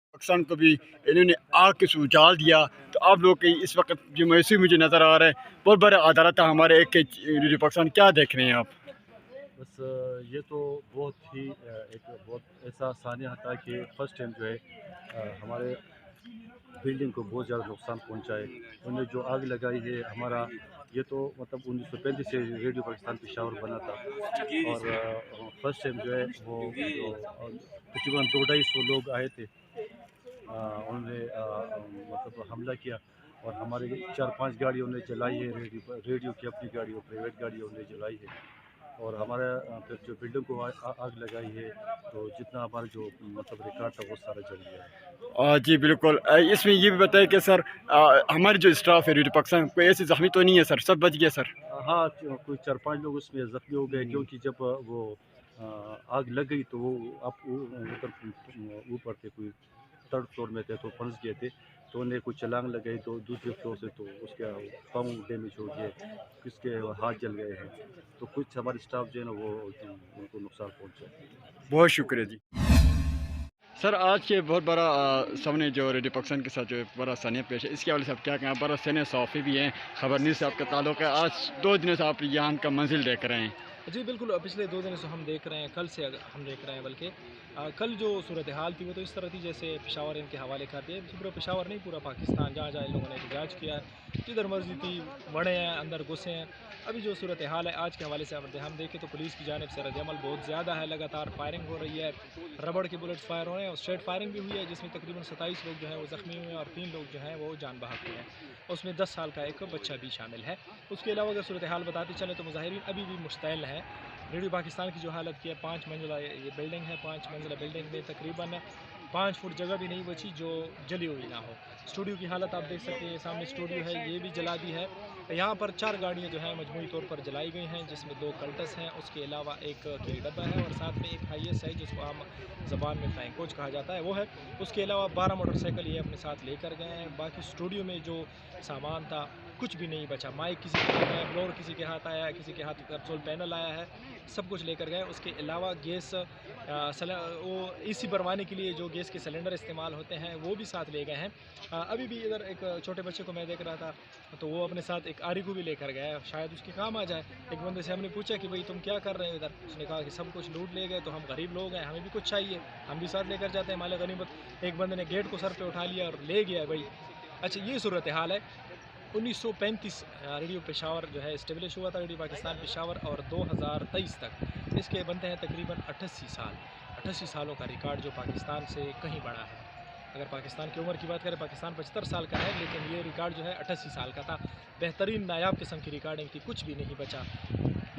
पाकिस्तान को भी इन्होंने आग के से उजाल दिया। तो आप लोग की इस वक्त जो महसूस मुझे नज़र आ रहा है, बहुत बड़ा अदालत है हमारे एक रेडियो पाकिस्तान, क्या देख रहे हैं आप? बस ये तो बहुत ही एक बहुत ऐसा सानिया था कि फर्स्ट टाइम जो है हमारे बिल्डिंग को बहुत ज़्यादा नुकसान पहुंचा है। उन्होंने जो आग लगाई है हमारा, ये तो मतलब 1935 से रेडियो पाकिस्तान पेशावर बना था। और फर्स्ट टाइम जो है वो जो तकरीबन 200-250 लोग आए थे, उन्होंने मतलब हमला किया और हमारे 4-5 गाड़ियों ने जलाई है, रेडियो की अपनी गाड़ी और प्राइवेट गाड़ियों ने जलाई है। और हमारा फिर जो बिल्डिंग को आग लगाई है, तो जितना हमारा जो मतलब रिकॉर्ड था वो सारा जल गया है। जी बिल्कुल। इसमें ये भी बताया कि सर हमारे जो स्टाफ है रेडियो पाकिस्तान, कोई ऐसे ज़ख्मी तो नहीं है सर, सब बच गया सर? हाँ, कोई 4-5 लोग उसमें ज़ख्मी हो गए, क्योंकि जब वो आग लग गई तो वो आप ऊपर ऊपर थे, कोई थर्ड फ्लोर में थे तो फंस गए थे। तो उन्हें कुछ छलांग लगाई तो दूसरे फ्लोर से, तो उसका पाँव डैमेज हो गए, किसके हाथ जल गए हैं। तो कुछ हमारे स्टाफ जो है ना वो उनको नुकसान पहुंचा। बहुत शुक्रिया जी। सर आज के बहुत बड़ा सामने जो रेडियो पाकिस्तान के साथ जो बड़ा सानिया पेश है, इसके हवाले से आप क्या कहें? बड़ा सीनियर सहाफ़ी भी हैं, खबर न्यूज़ से आपका ताल्लुक़ है, आज 2 दिनों से आप यहाँ का मंजिल देख रहे हैं। जी बिल्कुल, पिछले 2 दिनों से हम देख रहे हैं, कल से हम देख रहे हैं बल्कि कल जो सूरत हाल थी वो तो इस तरह थी जैसे पेशावर इनके हवाले कर दिए। पूरा पेशावर नहीं, पूरा पाकिस्तान, जहाँ-जहाँ इन लोगों ने एहतजाज किया है, जिधर मर्ज़ी थी बढ़े हैं, अंदर घुसे हैं। अभी जो सूरत हाल है आज के हवाले से अगर हम देखें तो पुलिस की जानिब से रद्द-ए-अमल बहुत ज़्यादा है, लगातार फायरिंग हो रही है, रबड़ के बुलेट्स फायर हो रहे हैं और स्ट्रेट फायरिंग भी हुई है, जिसमें तकरीबन 27 लोग जो हैं वो ज़ख्मी हुए हैं और 3 लोग जो हैं वो जान बहक हुए हैं। उसमें 10 साल का एक बच्चा भी शामिल है। उसके अलावा अगर सूरत हाल बताते चलें तो मुज़ाहिरीन अभी भी मुश्तइल हैं। रेडियो पाकिस्तान की जो हालत की है, 5 मंजिला ये बिल्डिंग है, 5 मंजिला बिल्डिंग में तकरीबन 5 फुट जगह भी नहीं बची जो जली हुई ना हो। स्टूडियो की हालत आप देख सकते हैं, सामने स्टूडियो है, ये भी जला दी है। यहाँ पर 4 गाड़ियाँ जो हैं मजमूई तौर पर जलाई गई हैं, जिसमें 2 कल्टस हैं, उसके अलावा एक कील डब्बा है और साथ में एक हाईएस है जिसको आम ज़बान में फ्लाइंग कोच कहा जाता है, वो है। उसके अलावा 12 मोटरसाइकिल ये अपने साथ लेकर गए हैं। बाकी स्टूडियो में जो सामान था कुछ भी नहीं बचा। माइक किसी के हाथ आया, ब्लोअर किसी के हाथ आया है, किसी के हाथ कंट्रोल पैनल आया है, सब कुछ लेकर गए। उसके अलावा गैस वो एसी भरवाने के लिए जो गैस के सिलेंडर इस्तेमाल होते हैं वो भी साथ ले गए हैं। अभी भी इधर एक छोटे बच्चे को मैं देख रहा था, तो वो अपने साथ एक आरी को भी लेकर गया है, शायद उसके काम आ जाए। एक बंदे से हमने पूछा कि भाई तुम क्या कर रहे हो इधर? उसने कहा कि सब कुछ लूट ले गए, तो हम गरीब लोग हैं, हमें भी कुछ चाहिए, हम भी साथ लेकर जाते हैं माल गनीमत। एक बंदे ने गेट को सर पे उठा लिया और ले गया भाई। अच्छा, ये सूरत हाल है। 1935 रेडियो पेशावर जो है इस्टेब्लिश हुआ था, रेडियो पाकिस्तान पेशावर, और 2023 तक इसके बनते हैं तकरीबन 88 साल। 88 सालों का रिकॉर्ड जो पाकिस्तान से कहीं बड़ा है। अगर पाकिस्तान की उम्र की बात करें, पाकिस्तान 75 साल का है, लेकिन ये रिकॉर्ड जो है 88 साल का था। बेहतरीन नायाब किस्म की रिकॉर्डिंग थी, कुछ भी नहीं बचा।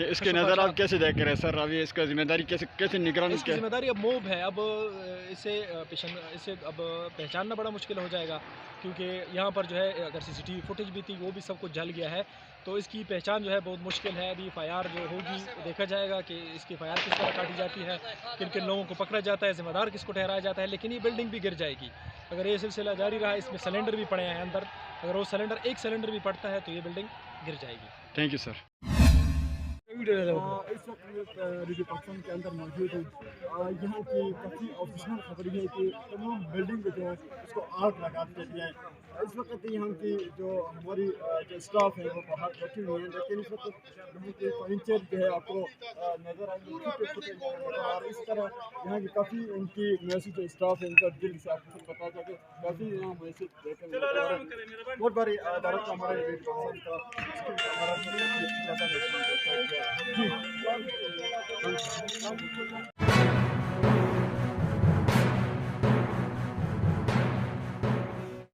ये इसके कशोका नज़र आप शाह, कैसे देख रहे हैं सर? अभी इसका ज़िम्मेदारी कैसे कैसे निगरानी इसकी क्या? ज़िम्मेदारी अब मोब है। अब इसे अब पहचानना बड़ा मुश्किल हो जाएगा, क्योंकि यहाँ पर जो है अगर सीसीटीवी फुटेज भी थी वो भी सब कुछ जल गया है, तो इसकी पहचान जो है बहुत मुश्किल है। अभी एफआईआर जो होगी देखा जाएगा कि इसकी एफआईआर किस तरह काटी जाती है, किन किन लोगों को पकड़ा जाता है, ज़िम्मेदार किसको ठहराया जाता है। लेकिन ये बिल्डिंग भी गिर जाएगी अगर ये सिलसिला जारी रहा। इसमें सिलेंडर भी पड़े हैं अंदर, अगर वो एक सिलेंडर भी पड़ता है तो ये बिल्डिंग गिर जाएगी। Thank you sir. इस वक्त रेडियो पाकिस्तान के अंदर मौजूद हूँ। यहाँ की काफ़ी ऑफिशियल खबर ये है कि तमाम बिल्डिंग जो है उसको आग लगा दी गई है। इस वक्त यहाँ की जो हमारी जो स्टाफ है वो बाहर बैठी हुई है, लेकिन इस वक्त यहाँ के फर्नीचर जो है आपको नज़र आएंगे टूटे फूटे और इस तरह यहाँ की काफ़ी इनकी मैसेज जो स्टाफ है इनका दिल से आपको सब पता चले काफ़ी यहाँ मैसेज देखने को मिल रहा है। बहुत बड़ी अदालत हमारे रेडियो पाकिस्तान का इसकी हमारा जी।